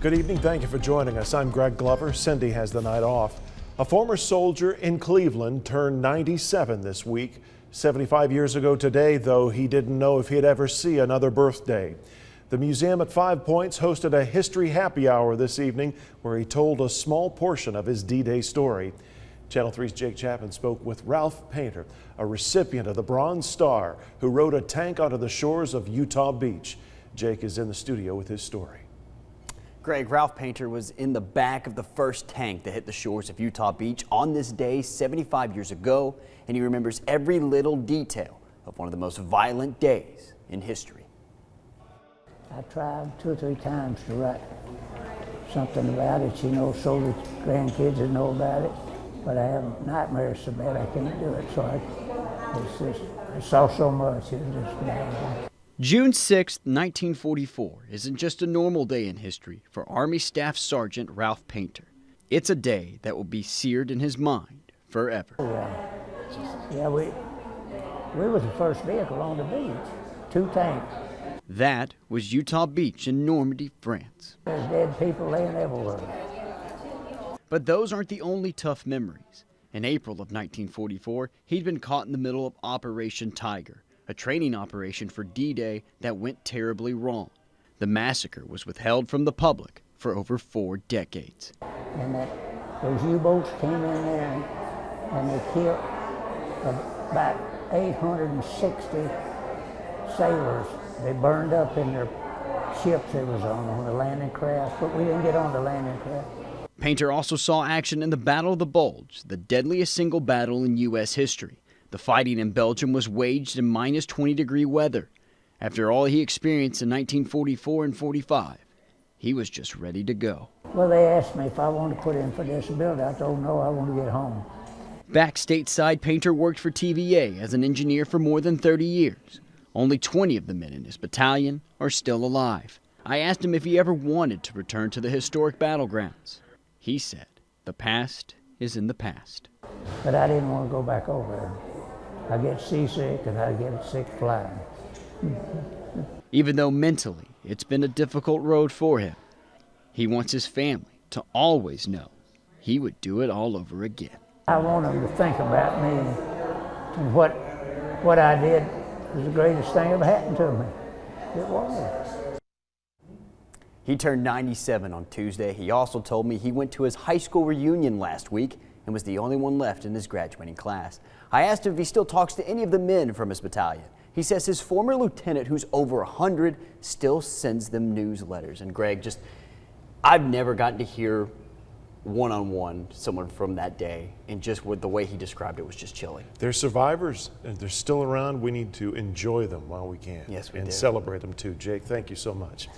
Good evening. Thank you for joining us. I'm Greg Glover. Cindy has the night off. A former soldier in Cleveland turned 97 this week. 75 years ago today, though, he didn't know if he'd ever see another birthday. The museum at 5 Points hosted a history happy hour this evening where he told a small portion of his D-Day story. Channel 3's Jake Chapman spoke with Ralph Painter, a recipient of the Bronze Star, who rode a tank onto the shores of Utah Beach. Jake is in the studio with his story. Greg, Ralph Painter was in the back of the first tank that hit the shores of Utah Beach on this day 75 years ago, and he remembers every little detail of one of the most violent days in history. I tried 2 or 3 times to write something about it, you know, so the grandkids would know about it, but I have nightmares so bad I can't do it, so I saw so much, it was just bad. June 6, 1944 isn't just a normal day in history for Army Staff Sergeant Ralph Painter. It's a day that will be seared in his mind forever. Yeah, we was the first vehicle on the beach, 2 tanks. That was Utah Beach in Normandy, France. There's dead people laying everywhere. But those aren't the only tough memories. In April of 1944, he'd been caught in the middle of Operation Tiger, a training operation for D-Day that went terribly wrong. The massacre was withheld from the public for over 4 decades. And those U-boats came in there and they killed about 860 sailors. They burned up in their ships they was on the landing craft, but we didn't get on the landing craft. Painter also saw action in the Battle of the Bulge, the deadliest single battle in U.S. history. The fighting in Belgium was waged in minus 20-degree weather. After all he experienced in 1944 and 45, he was just ready to go. Well, they asked me if I wanted to put in for disability. I told them no, I want to get home. Back stateside, Painter worked for TVA as an engineer for more than 30 years. Only 20 of the men in his battalion are still alive. I asked him if he ever wanted to return to the historic battlegrounds. He said, the past is in the past. But I didn't want to go back over there. I get seasick and I get sick flying. Even though mentally it's been a difficult road for him, he wants his family to always know he would do it all over again. I want them to think about me and what I did was the greatest thing ever happened to me. It was. He turned 97 on Tuesday. He also told me he went to his high school reunion last week and was the only one left in his graduating class. I asked him if he still talks to any of the men from his battalion. He says his former lieutenant, who's over 100, still sends them newsletters. And Greg, I've never gotten to hear one-on-one someone from that day, and just with the way he described it was just chilling. They're survivors and they're still around. We need to enjoy them while we can. Yes, we do. And celebrate them too. Jake, thank you so much.